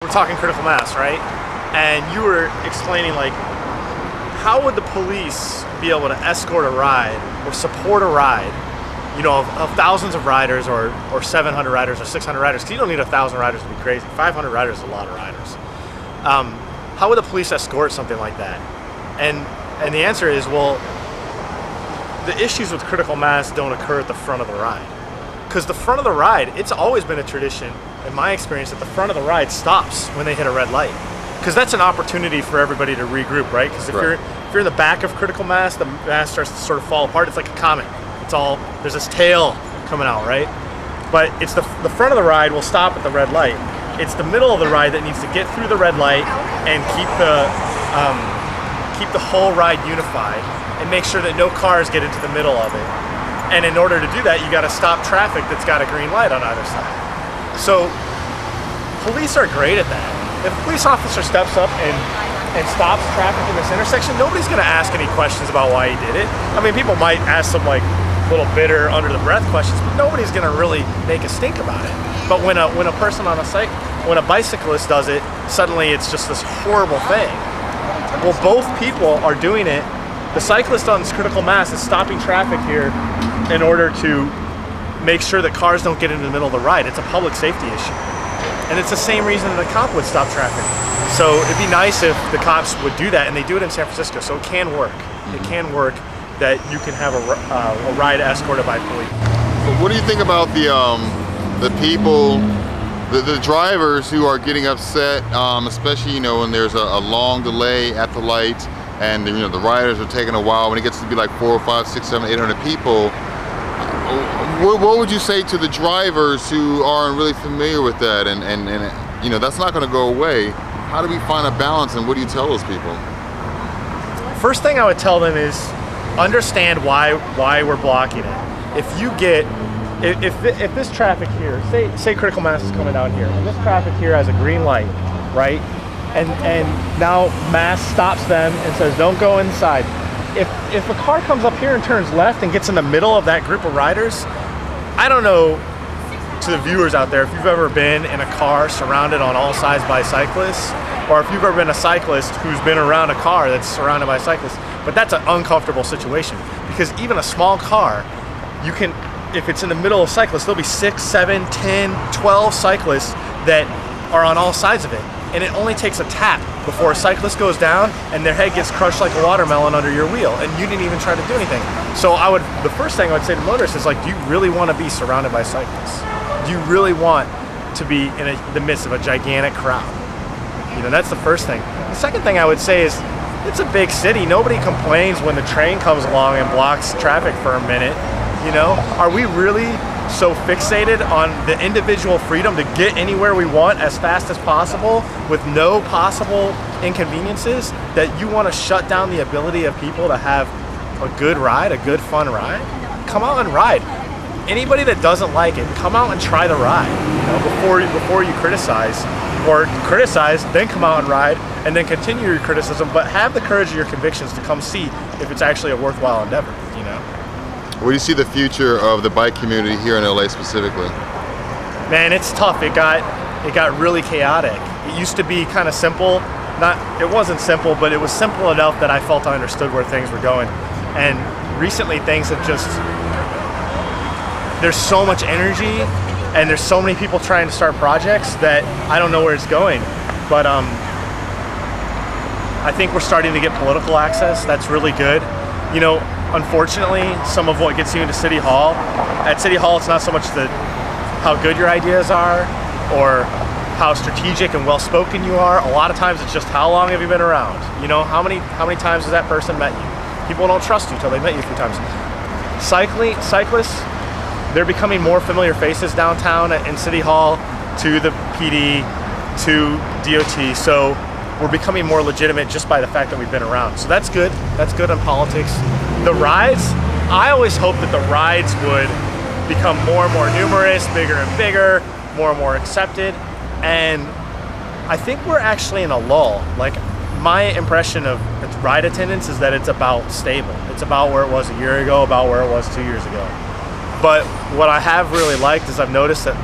we're talking critical mass, right? And you were explaining, like, how would the police be able to escort a ride or support a ride, you know, of thousands of riders or 700 riders or 600 riders? Because you don't need 1,000 riders to be crazy. 500 riders is a lot of riders. How would the police escort something like that? And the answer is, well, the issues with critical mass don't occur at the front of the ride. Because the front of the ride, it's always been a tradition, in my experience, that the front of the ride stops when they hit a red light. Because that's an opportunity for everybody to regroup, right? Because if you're in the back of critical mass, the mass starts to sort of fall apart. It's like a comet. There's this tail coming out, right? But it's the front of the ride will stop at the red light. It's the middle of the ride that needs to get through the red light and keep the whole ride unified and make sure that no cars get into the middle of it. And in order to do that, you got to stop traffic that's got a green light on either side. So police are great at that. If a police officer steps up and stops traffic in this intersection, nobody's going to ask any questions about why he did it. I mean, people might ask some like little bitter, under the breath questions, but nobody's going to really make a stink about it. But when a bicyclist does it, suddenly it's just this horrible thing. Well, both people are doing it. The cyclist on this critical mass is stopping traffic here in order to make sure that cars don't get into the middle of the ride. It's a public safety issue. And it's the same reason that a cop would stop traffic. So it'd be nice if the cops would do that, and they do it in San Francisco, so it can work. It can work that you can have a ride escorted by police. What do you think about the people, the drivers who are getting upset, especially, you know, when there's a long delay at the light, and you know the riders are taking a while when it gets to be like 4, 5, 6, 7, 800 people? What would you say to the drivers who aren't really familiar with that, and you know that's not going to go away? How do we find a balance, and what do you tell those people? First thing I would tell them is understand why we're blocking it. If this traffic here, say critical mass is coming down here, and this traffic here has a green light, right? And now mass stops them and says don't go inside. If a car comes up here and turns left and gets in the middle of that group of riders, I don't know, to the viewers out there, if you've ever been in a car surrounded on all sides by cyclists, or if you've ever been a cyclist who's been around a car that's surrounded by cyclists, but that's an uncomfortable situation, because even a small car, you can, if it's in the middle of cyclists, there'll be 6, 7, 10, 12 cyclists that are on all sides of it. And it only takes a tap before a cyclist goes down and their head gets crushed like a watermelon under your wheel, and you didn't even try to do anything. So the first thing I would say to motorists is, like, do you really want to be surrounded by cyclists? Do you really want to be in the midst of a gigantic crowd? You know, that's the first thing. The second thing I would say is, it's a big city. Nobody complains when the train comes along and blocks traffic for a minute. You know, are we really so fixated on the individual freedom to get anywhere we want as fast as possible with no possible inconveniences that you want to shut down the ability of people to have a good ride, a good fun ride? Come out and ride. Anybody that doesn't like it, come out and try the ride, you know, before you criticize, or criticize, then come out and ride, and then continue your criticism, but have the courage of your convictions to come see if it's actually a worthwhile endeavor, you know? Where do you see the future of the bike community here in LA specifically? Man, it's tough. It got really chaotic. It used to be kind of simple. It wasn't simple, but it was simple enough that I felt I understood where things were going. And recently things have there's so much energy and there's so many people trying to start projects that I don't know where it's going. But I think we're starting to get political access. That's really good. You know, unfortunately, some of what gets you into City Hall, at City Hall, it's not so much how good your ideas are or how strategic and well-spoken you are. A lot of times it's just how long have you been around? You know, how many times has that person met you? People don't trust you until they met you a few times. Cyclists, they're becoming more familiar faces downtown in City Hall to the PD, to DOT. So we're becoming more legitimate just by the fact that we've been around. So that's good. That's good in politics. The rides, I always hope that the rides would become more and more numerous, bigger and bigger, more and more accepted. And I think we're actually in a lull. Like, my impression of ride attendance is that it's about stable. It's about where it was a year ago, about where it was 2 years ago. But what I have really liked is I've noticed that,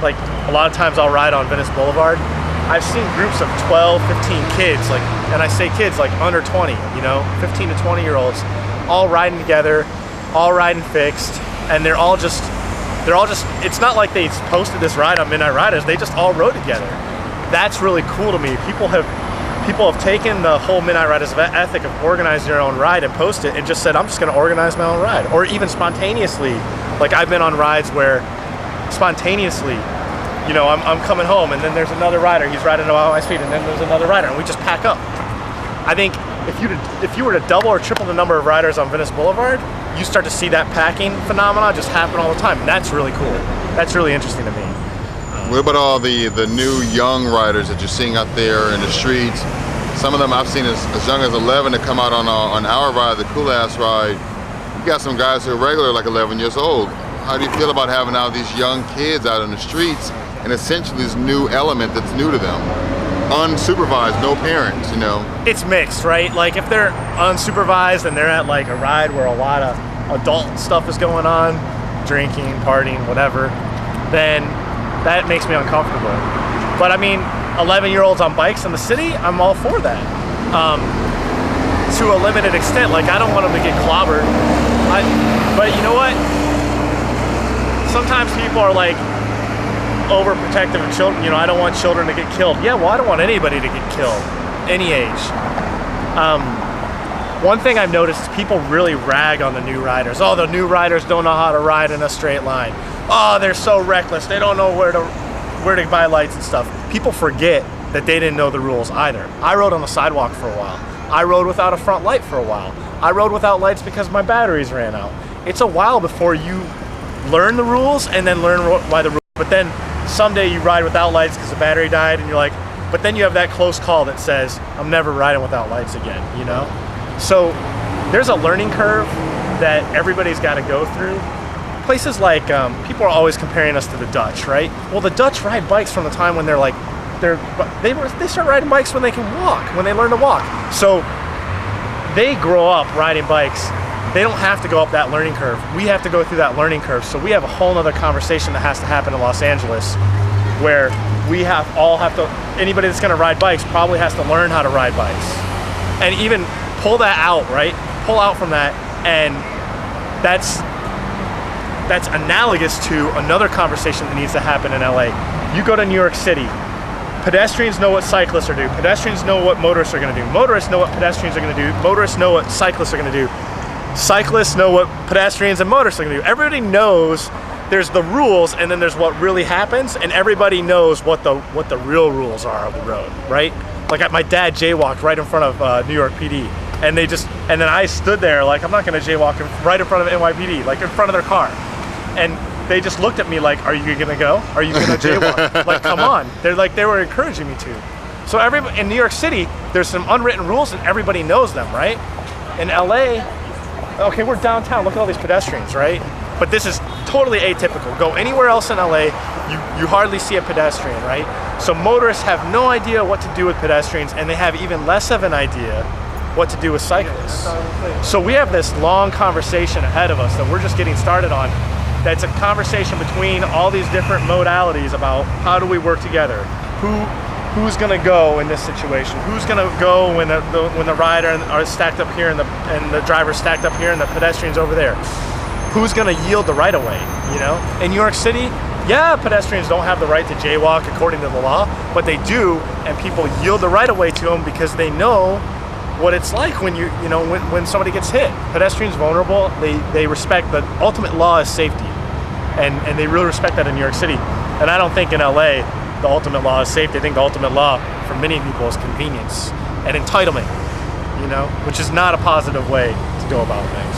like, a lot of times I'll ride on Venice Boulevard. I've seen groups of 12, 15 kids, like, and I say kids like under 20, you know, 15 to 20 year olds, all riding together, all riding fixed, and they're all just, it's not like they posted this ride on Midnight Riders, they just all rode together. That's really cool to me. People have taken the whole Midnight Riders ethic of organizing your own ride and post it and just said, I'm just gonna organize my own ride. Or even spontaneously, like I've been on rides where spontaneously, you know, I'm coming home and then there's another rider, he's riding about my speed, and then there's another rider, and we just pack up. I think if you were to double or triple the number of riders on Venice Boulevard, you start to see that packing phenomena just happen all the time. And that's really cool. That's really interesting to me. What about all the new young riders that you're seeing out there in the streets? Some of them I've seen as young as 11 to come out on our ride, the Cool Ass ride. You got some guys who are regular like 11 years old. How do you feel about having all these young kids out in the streets and essentially this new element that's new to them? Unsupervised, no parents, you know? It's mixed, right? Like if they're unsupervised and they're at like a ride where a lot of adult stuff is going on, drinking, partying, whatever, then that makes me uncomfortable. But I mean, 11-year-olds on bikes in the city, I'm all for that. To a limited extent, like I don't want them to get clobbered. But you know what? Sometimes people are like overprotective of children. You know, I don't want children to get killed. Yeah, well, I don't want anybody to get killed, any age. One thing I've noticed is people really rag on the new riders. Oh, the new riders don't know how to ride in a straight line. Oh, they're so reckless. They don't know where to buy lights and stuff. People forget that they didn't know the rules either. I rode on the sidewalk for a while. I rode without a front light for a while. I rode without lights because my batteries ran out. It's a while before you learn the rules and then learn why the rules. But then someday you ride without lights because the battery died and you're like, but then you have that close call that says, I'm never riding without lights again, you know? So there's a learning curve that everybody's got to go through. Places like, people are always comparing us to the Dutch, right? Well, the Dutch ride bikes from the time when they start riding bikes when they can walk, when they learn to walk. So they grow up riding bikes. They don't have to go up that learning curve. We have to go through that learning curve. So we have a whole nother conversation that has to happen in Los Angeles where we all have to, anybody that's gonna ride bikes probably has to learn how to ride bikes. And even pull that out, right? Pull out from that, and that's analogous to another conversation that needs to happen in LA. You go to New York City, pedestrians know what cyclists are doing. Pedestrians know what motorists are gonna do. Motorists know what pedestrians are gonna do. Motorists know what cyclists are gonna do. Cyclists know what pedestrians and motorists are gonna do. Everybody knows there's the rules and then there's what really happens, and everybody knows what the real rules are of the road, right? Like my dad jaywalked right in front of New York PD, and then I stood there like, I'm not gonna jaywalk right in front of NYPD, like in front of their car. And they just looked at me like, are you gonna go? Are you gonna jaywalk? Like, come on. They were encouraging me to. So in New York City, there's some unwritten rules and everybody knows them, right? In LA, okay, we're downtown, look at all these pedestrians, right? But this is totally atypical. Go anywhere else in LA, you hardly see a pedestrian, right? So motorists have no idea what to do with pedestrians, and they have even less of an idea what to do with cyclists. So we have this long conversation ahead of us that we're just getting started on. That's a conversation between all these different modalities about how do we work together? Who's gonna go in this situation? Who's gonna go when the rider are stacked up here and the driver's stacked up here and the pedestrian's over there? Who's gonna yield the right of way, you know? In New York City, yeah, pedestrians don't have the right to jaywalk according to the law, but they do, and people yield the right of way to them because they know what it's like when when somebody gets hit. Pedestrians vulnerable, they respect the ultimate law is safety. And they really respect that in New York City. And I don't think in LA the ultimate law is safety. I think the ultimate law for many people is convenience and entitlement, you know, which is not a positive way to go about things.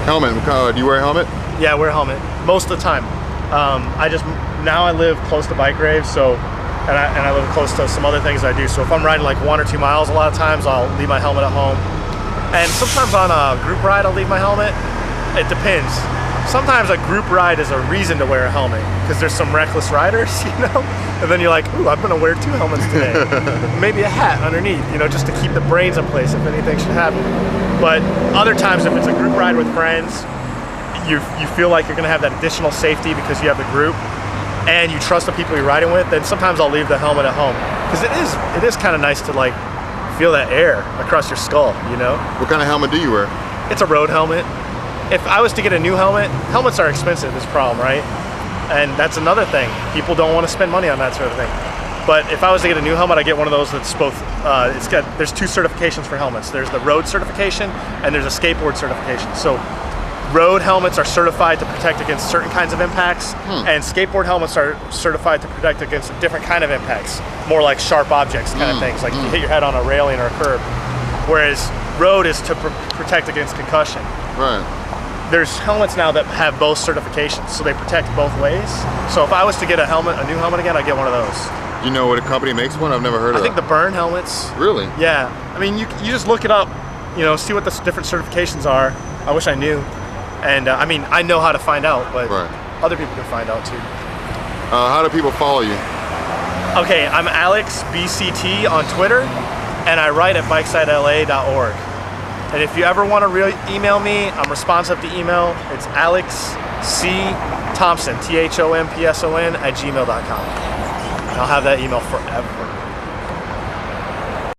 Helmet, do you wear a helmet? Yeah, I wear a helmet most of the time. Now I live close to bike raves, so and I live close to some other things I do. So if I'm riding like 1 or 2 miles, a lot of times I'll leave my helmet at home. And sometimes on a group ride I'll leave my helmet. It depends. Sometimes a group ride is a reason to wear a helmet because there's some reckless riders, you know? And then you're like, ooh, I'm gonna wear 2 helmets today. Maybe a hat underneath, you know, just to keep the brains in place if anything should happen. But other times if it's a group ride with friends, you feel like you're gonna have that additional safety because you have the group and you trust the people you're riding with, then sometimes I'll leave the helmet at home. because it is kind of nice to like feel that air across your skull, you know? What kind of helmet do you wear? It's a road helmet. If I was to get a new helmet, helmets are expensive, this problem, right? And that's another thing. People don't want to spend money on that sort of thing. But if I was to get a new helmet, I get one of those that's both, there's 2 certifications for helmets. There's the road certification and there's a skateboard certification. So road helmets are certified to protect against certain kinds of impacts, and skateboard helmets are certified to protect against a different kind of impacts, more like sharp objects kind of things, like if you hit your head on a railing or a curb. Whereas road is to protect against concussion. Right. There's helmets now that have both certifications, so they protect both ways. So if I was to get a new helmet again, I'd get one of those. Do you know what a company makes one? I've never heard of it. I think the Burn helmets. Really? Yeah. I mean, you just look it up, you know, see what the different certifications are. I wish I knew. And I mean, I know how to find out, but other people can find out too. How do people follow you? Okay, I'm Alex BCT on Twitter, and I write at bikesidela.org. And if you ever want to email me, I'm responsive to email. It's Alex C. Thompson, THOMPSON @gmail.com. I'll have that email forever.